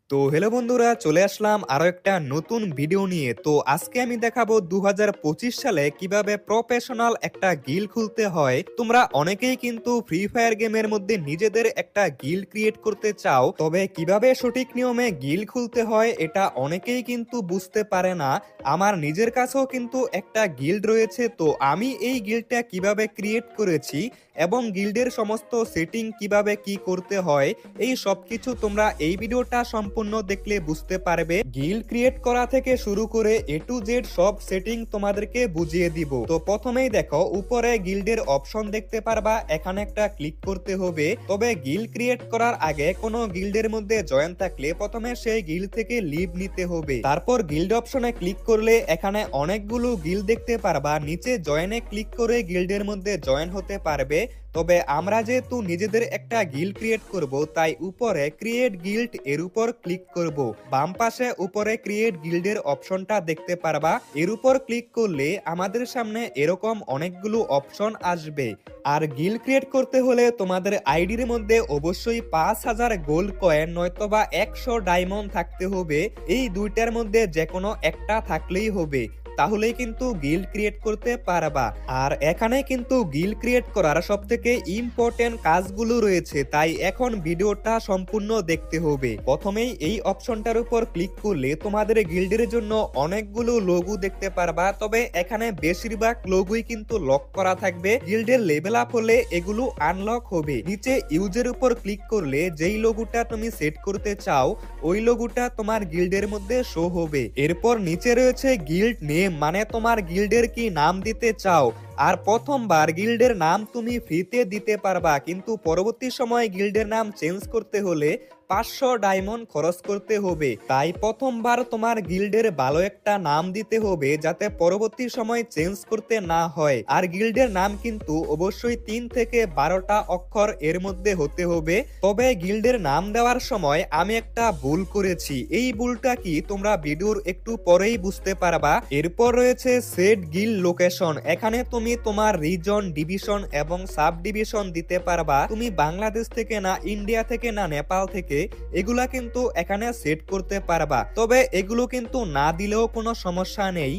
তো হ্যালো বন্ধুরা, চলে আসলাম আরো একটা নতুন ভিডিও নিয়ে। তো আজকে আমি দেখাবো 2025 সালে কিভাবে প্রফেশনাল একটা গিল খুলতে হয়। তোমরা অনেকেই কিন্তু ফ্রি ফায়ার গেমের মধ্যে নিজেদের একটা গিল ক্রিয়েট করতে চাও, তবে কিভাবে সঠিক নিয়মে গিল খুলতে হয় এটা অনেকেই কিন্তু বুঝতে পারে না। আমার নিজের কাছেও কিন্তু একটা গিল্ড রয়েছে, তো আমি এই গিল্ডটা কিভাবে ক্রিয়েট করেছি এবং গিল্ডের সমস্ত সেটিং কিভাবে কি করতে হয়, এই সবকিছু তোমরা এই ভিডিওটা সম্পূর্ণ দেখলে বুঝতে পারবে। গিল্ড ক্রিয়েট করা থেকে শুরু করে এ টু জেড সব সেটিং তোমাদেরকে বুঝিয়ে দিব। তো প্রথমেই দেখো, উপরে গিল্ডের অপশন দেখতে পারবা, এখানে একটা ক্লিক করতে হবে। তবে গিল্ড ক্রিয়েট করার আগে কোনো গিল্ডের মধ্যে জয়েন থাকলে প্রথমে সেই গিল্ড থেকে লিভ নিতে হবে। তারপর গিল্ড অপশনে ক্লিক করলে এখানে অনেকগুলো গিল্ড দেখতে পারবা, নিচে জয়েনে ক্লিক করে গিল্ডের মধ্যে জয়েন হতে পারবে। তবে আমরা যেহেতু নিজেদের একটা গিল্ড ক্রিয়েট করব, তাই উপরে ক্রিয়েট গিল্ড এর উপর ক্লিক করব। বাম পাশে উপরে ক্রিয়েট গিল্ডের অপশনটা দেখতে পারবা, এর উপর ক্লিক করলে আমাদের সামনে এরকম অনেকগুলো অপশন আসবে। আর গিল্ড ক্রিয়েট করতে হলে তোমাদের আইডির মধ্যে অবশ্যই 5000 গোল্ড কয়েন নয়তোবা 100 ডায়মন্ড থাকতে হবে। এই দুইটার মধ্যে যে কোনো একটা থাকলেই হবে, তাহলেই কিন্তু গিল্ড ক্রিয়েট করতে পারবা। আর এখানে কিন্তু গিল্ড ক্রিয়েট করার সবথেকে ইম্পর্টেন্ট কাজগুলো রয়েছে, তাই এখন ভিডিওটা সম্পূর্ণ দেখতে হবে। প্রথমেই এই অপশনটার উপর ক্লিক করলে তোমাদের গিল্ডের জন্য অনেকগুলো লোগো দেখতে পারবা, তবে এখানে বেশিরভাগ লোগোই কিন্তু লক করা থাকবে। গিল্ডের লেভেল আপ হলে এগুলো আনলক হবে। নিচে ইউজের উপর ক্লিক করলে যেই লোগোটা তুমি সেট করতে চাও ওই লোগোটা তোমার গিল্ডের মধ্যে শো হবে। এরপর নিচে রয়েছে গিল্ড নেম, মানে তোমার গিল্ডের কি নাম দিতে চাও। আর প্রথমবার গিল্ডের নাম তুমি ফ্রিতে দিতে পারবা, কিন্তু পরবর্তী সময় গিল্ডের নাম চেঞ্জ করতে হলে 500 ডায়মন্ড খরচ করতে হবে। তাই প্রথমবার তোমার গিল্ডের ভালো একটা নাম দিতে হবে, যাতে পরবর্তী সময় চেঞ্জ করতে না হয়। আর গিল্ডের নাম কিন্তু অবশ্যই 3 থেকে 12টা অক্ষর এর মধ্যে হতে হবে। তবে গিল্ডের নাম দেওয়ার সময় আমি একটা ভুল করেছি, এই ভুলটা কি তোমরা ভিডিওর একটু পরেই বুঝতে পারবা। এরপর রয়েছে সেট গিল্ড লোকেশন, এখানে তুমি তোমার রিজন, ডিভিশন এবং সাব ডিভিশন দিতে পারবা। তুমি বাংলাদেশ থেকে না, ইন্ডিয়া থেকে না, নেপাল থেকে, এগুলা কিন্তু এখানে সেট করতে পারবা। তবে এগুলো কিন্তু না দিলেও কোনো সমস্যা নেই।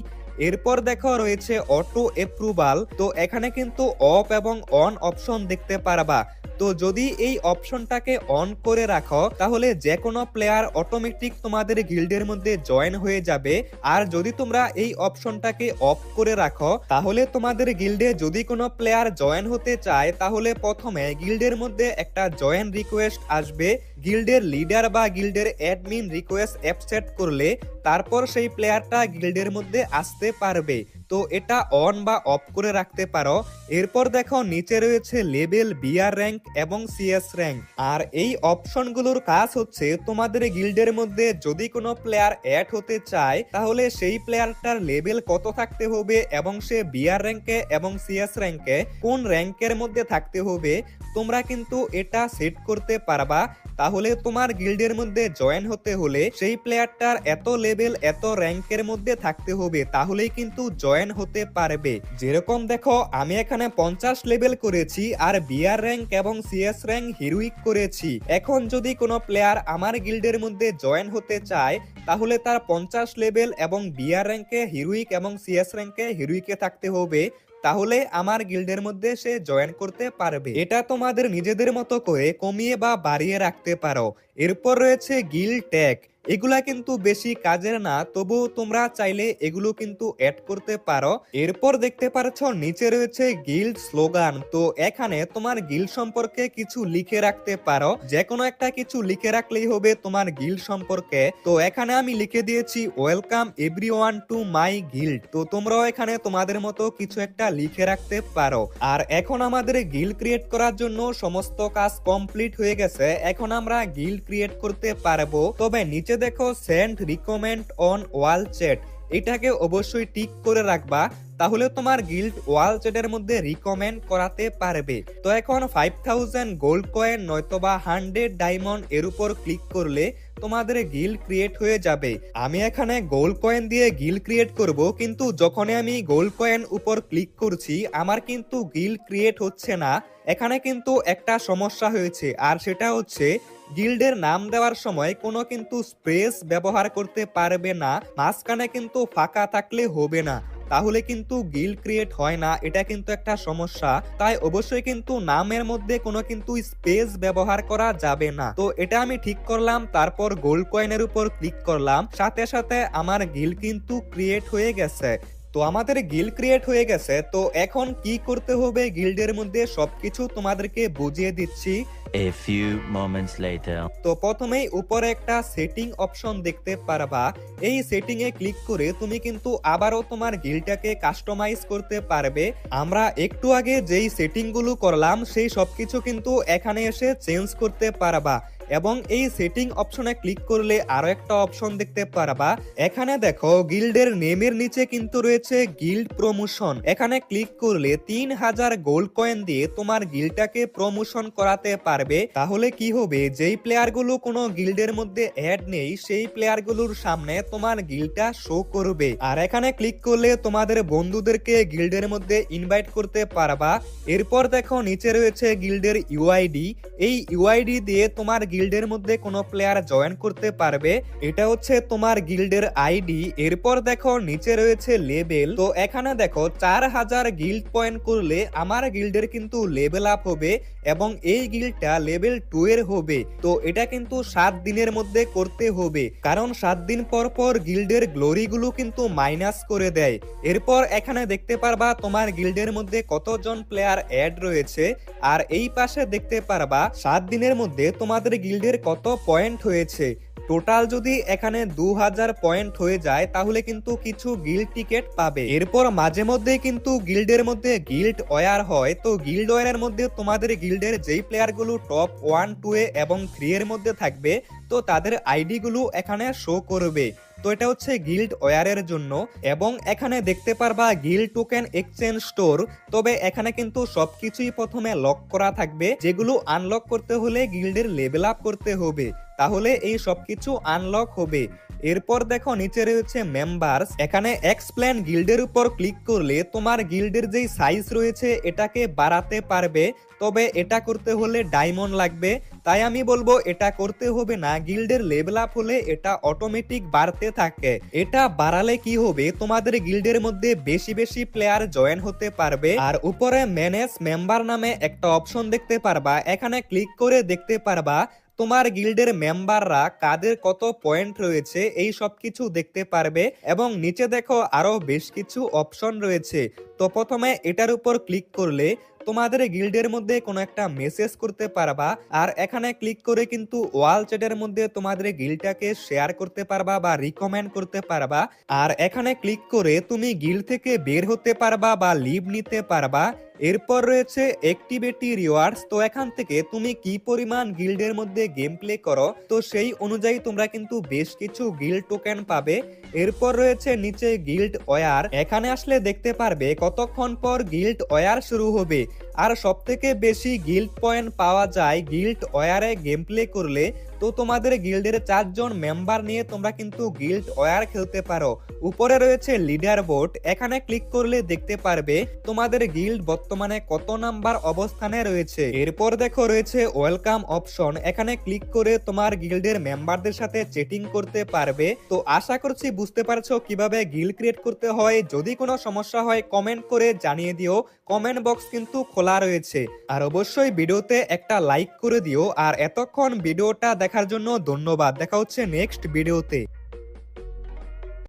এরপর দেখো রয়েছে অটো অ্যাপ্রুভাল, তো এখানে কিন্তু অফ এবং অন অপশন দেখতে পারবা। তো যদি এই অপশনটাকে অন করে রাখো তাহলে যে কোনো প্লেয়ার অটোমেটিক তোমাদের গিল্ডের মধ্যে জয়েন হয়ে যাবে। আর যদি তোমরা এই অপশনটাকে অফ করে রাখো তাহলে তোমাদের গিল্ডে যদি কোনো প্লেয়ার জয়েন হতে চায় তাহলে প্রথমে গিল্ডের মধ্যে একটা জয়েন রিকোয়েস্ট আসবে। গিল্ডের লিডার বা গিল্ডের অ্যাডমিন রিকোয়েস্ট অ্যাকসেপ্ট করলে তারপর সেই প্লেয়ারটা গিল্ডের মধ্যে আসতে পারবে। তো এটা অন বা অফ করে রাখতে পারো। এরপর দেখো নিচে রয়েছে লেভেল, বিআর র্যাঙ্ক এবং সিএস র্যাঙ্ক। আর এই অপশনগুলোর কাজ হচ্ছে তোমাদের গিল্ডের মধ্যে যদি কোনো প্লেয়ার অ্যাড হতে চায় তাহলে সেই প্লেয়ারটার লেভেল কত থাকতে হবে এবং সে বিআর র্যাঙ্কে এবং সিএস র্যাঙ্কে কোন র্যাঙ্কের মধ্যে থাকতে হবে, তোমরা কিন্তু এটা সেট করতে পারবা। তাহলে তোমার গিল্ডের মধ্যে জয়েন হতে হলে সেই প্লেয়ারটার এত লেভেল, এত র্যাঙ্কের মধ্যে থাকতে হবে, তাহলেই কিন্তু জয়েন হতে পারবে। যেরকম দেখো আমি এখানে 50 লেভেল করেছি আর বিআর র্যাঙ্ক এবং সিএস র্যাঙ্ক হিরোইক করেছি। এখন যদি কোনো প্লেয়ার আমার গিল্ডের মধ্যে জয়েন হতে চায় তাহলে তার 50 লেভেল এবং বিআর র্যাঙ্কে হিরোইক এবং সিএস র্যাঙ্কে হিরোইকে থাকতে হবে, তাহলে আমার গিল্ডের মধ্যে সে জয়েন করতে পারবে। এটা তোমাদের নিজেদের মতো করে কমিয়ে বা বাড়িয়ে রাখতে পারো। এরপর রয়েছে গিল্ড ট্যাগ, এগুলা কিন্তু বেশি কাজের না, তবুও তোমরা চাইলে এগুলো কিন্তু অ্যাড করতে পারো। এরপর দেখতে পাচ্ছ নিচে রয়েছে গিল্ড স্লোগান, তো এখানে তোমার গিল্ড সম্পর্কে কিছু লিখে রাখতে পারো। যে কোনো একটা কিছু লিখে রাখলেই হবে তোমার গিল্ড সম্পর্কে। তো এখানে আমি লিখে দিয়েছি welcome everyone to my guild. তো তোমরাও এখানে তোমাদের মতো কিছু একটা লিখে রাখতে পারো। আর এখন আমাদের গিল্ড ক্রিয়েট করার জন্য সমস্ত কাজ কমপ্লিট হয়ে গেছে, এখন আমরা গিল্ড ক্রিয়েট করতে পারবো। তবে নিচে দেখো send recommend on wall chat, এটাকে অবশ্যই টিক করে রাখবা, তাহলে তোমার গিল্ড ওয়াল চ্যাটের মধ্যে রিকমেন্ড করাতে পারবে। তো এখন 5000 গোল্ড কয়েন নয়তোবা 100 ডায়মন্ড এর উপর ক্লিক করলে তোমাদের গিল্ড ক্রিয়েট হয়ে যাবে। আমি এখানে গোল্ড কয়েন দিয়ে গিল্ড ক্রিয়েট করব, কিন্তু যখনই আমি গোল্ড কয়েন উপর ক্লিক করছি আমার কিন্তু গিল্ড ক্রিয়েট হচ্ছে না। এখানে কিন্তু একটা সমস্যা হয়েছে, আর সেটা হচ্ছে গিল্ডের নাম দেওয়ার সময় কোনো কিন্তু স্পেস ব্যবহার করতে পারবে না, মাঝখানে কিন্তু ফাঁকা থাকলে হবে না, তাহলে কিন্তু গিল্ড ক্রিয়েট হয় না। এটা কিন্তু একটা সমস্যা, তাই অবশ্যই কিন্তু নামের মধ্যে কোনো কিন্তু স্পেস ব্যবহার করা যাবে না। তো এটা আমি ঠিক করলাম, তারপর গোল্ড কয়েনের উপর ক্লিক করলাম, সাথে সাথে আমার গিল্ড কিন্তু ক্রিয়েট হয়ে গেছে। তো আমাদের গিল্ড ক্রিয়েট হয়ে গেছে। তো এখন কি করতে হবে গিল্ডের মধ্যে সবকিছু তোমাদেরকে বুঝিয়ে দিচ্ছি। A few moments later. তো প্রথমেই উপরে একটা সেটিং অপশন দেখতে পারবা, এই সেটিং এ ক্লিক করে তুমি কিন্তু আবারও তোমার গিল্ডটাকে কাস্টমাইজ করতে পারবে। আমরা একটু আগে যেই সেটিং গুলো করলাম সেই সবকিছু কিন্তু এখানে এসে চেঞ্জ করতে পারবা। এবং এই সেটিং অপশনে ক্লিক করলে আরো একটা অপশন দেখতে পারবা, এখানে দেখো গিল্ডের নেমের নিচে কিন্তু রয়েছে গিল্ড প্রমোশন। এখানে ক্লিক করলে 3000 গোল্ড কয়েন দিয়ে তোমার গিল্ডটাকে প্রমোশন করাতে পারবে। তাহলে কি হবে, যেই প্লেয়ার গুলো কোনো গিল্ডের মধ্যে অ্যাড নেই সেই প্লেয়ার গুলোর সামনে তোমার গিল্ডটা শো করবে। আর এখানে ক্লিক করলে তোমাদের বন্ধুদেরকে গিল্ডের মধ্যে ইনভাইট করতে পারবা। এরপর দেখো নিচে রয়েছে গিল্ডের ইউআইডি, এই ইউআইডি দিয়ে তোমার গিল্ডের মধ্যে কোনো প্লেয়ার জয়েন করতে পারবে। এটা হচ্ছে তোমার গিল্ডের আইডি। এরপর দেখো নিচে রয়েছে লেভেল। তো এখানে দেখো 4000 গিল্ড পয়েন্ট করলে আমার গিল্ডের কিন্তু লেভেল আপ হবে এবং এই গিল্ডটা লেভেল 2 এর হবে। তো এটা কিন্তু 7 দিনের মধ্যে করতে হবে, কারণ 7 দিন পর পর গিল্ডের গ্লোরি গুলো কিন্তু মাইনাস করে দেয়। এরপর এখানে দেখতে পারবা তোমার গিল্ডের মধ্যে কতজন প্লেয়ার অ্যাড রয়েছে, আর এই পাশে দেখতে পারবা 7 দিনের মধ্যে তোমাদের গিল্ডের কত পয়েন্ট হয়েছে। টোটাল যদি এখানে 2000 পয়েন্ট হয়ে যায় তাহলে কিন্তু কিছু গিল্ড টিকেট পাবে। এরপর মাঝে মধ্যে কিন্তু গিল্ডের মধ্যে গিল্ড ওয়ার হয়। তো গিল্ড ওয়ারের মধ্যে তোমাদের গিল্ডের যেই প্লেয়ার গুলো টপ 1, 2 এবং 3 এর মধ্যে থাকবে তো তাদের আইডি গুলো এখানে শো করবে। তো এটা হচ্ছে গিল্ড ওয়ারের জন্য। এবং এখানে দেখতে পারবা গিল্ড টোকেন এক্সচেঞ্জ স্টোর। তবে এখানে কিন্তু সবকিছুই প্রথমে লক করা থাকবে, যেগুলো আনলক করতে হলে গিল্ডের লেভেল আপ করতে হবে, তাহলে এই সবকিছু আনলক হবে। এরপর দেখো নিচে রয়েছে মেম্বার্স, এখানে এক্সপ্লেন গিল্ডের উপর ক্লিক করলে তোমার গিল্ডের যেই সাইজ রয়েছে এটাকে বাড়াতে পারবে। তবে এটা করতে হলে ডায়মন্ড লাগবে, তাই আমি বলবো এটা করতে হবে না। গিল্ডের লেভেল আপ হলে এটা অটোমেটিক বাড়তে থাকে। এটা বাড়ালে কি হবে, তোমাদের গিল্ডের মধ্যে বেশি বেশি প্লেয়ার জয়েন হতে পারবে। আর উপরে ম্যানেজ মেম্বার নামে একটা অপশন দেখতে পারবা, এখানে ক্লিক করে দেখতে পারবা তোমার গিল্ডের মেম্বাররা কাদের কত পয়েন্ট রয়েছে এই সব কিছু দেখতে পারবে। এবং নিচে দেখো আরো বেশ কিছু অপশন রয়েছে। তো প্রথমে এটার উপর ক্লিক করলে তোমাদের গিল্ডের মধ্যে কোনো একটা মেসেজ করতে পারবা, আর এখানে ক্লিক করে কিন্তু ওয়াল চ্যাটের মধ্যে তোমাদের গিল্ডটাকে শেয়ার করতে পারবা বা রিকমেন্ড করতে পারবা। আর এখানে ক্লিক করে তুমি গিল্ড থেকে বের হতে পারবা বা লিভ নিতে পারবা। এরপর রয়েছে অ্যাক্টিভিটি রিওয়ার্ডস। তো এখান থেকে তুমি কি পরিমাণ গিল্ডের মধ্যে গেম প্লে করো তো সেই অনুযায়ী তোমরা কিন্তু বেশ কিছু গিল্ড টোকেন পাবে। এরপর রয়েছে নিচে গিল্ড ওয়ার, এখানে আসলে দেখতে পারবে কতক্ষণ পর গিল্ড ওয়ার শুরু হবে। আর সবথেকে বেশি গিল্ড পয়েন্ট পাওয়া যায় গিল্ড ওয়ারে গেম প্লে করলে। তো তোমাদের গিল্ডের 4 জন মেম্বার নিয়ে তোমরা কিন্তু গিল্ড ওয়ার খেলতে পারো। উপরে রয়েছে লিডার বোর্ড, এখানে ক্লিক করলে দেখতে পারবে তোমাদের গিল্ড বর্তমানে কত নাম্বার অবস্থানে রয়েছে। এরপর দেখো রয়েছে ওয়েলকাম অপশন, এখানে ক্লিক করে তোমার গিল্ডের মেম্বারদের সাথে চ্যাটিং করতে পারবে। তো আশা করছি বুঝতে পারছো কিভাবে গিল্ড ক্রিয়েট করতে হয়। যদি কোনো সমস্যা হয় কমেন্ট করে জানিয়ে দিও, কমেন্ট বক্স কিন্তু খোলা রয়েছে। আর অবশ্যই ভিডিওতে একটা লাইক করে দিও। আর এতক্ষণ ভিডিওটা দেখার জন্য ধন্যবাদ। দেখা হচ্ছে নেক্সট ভিডিওতে।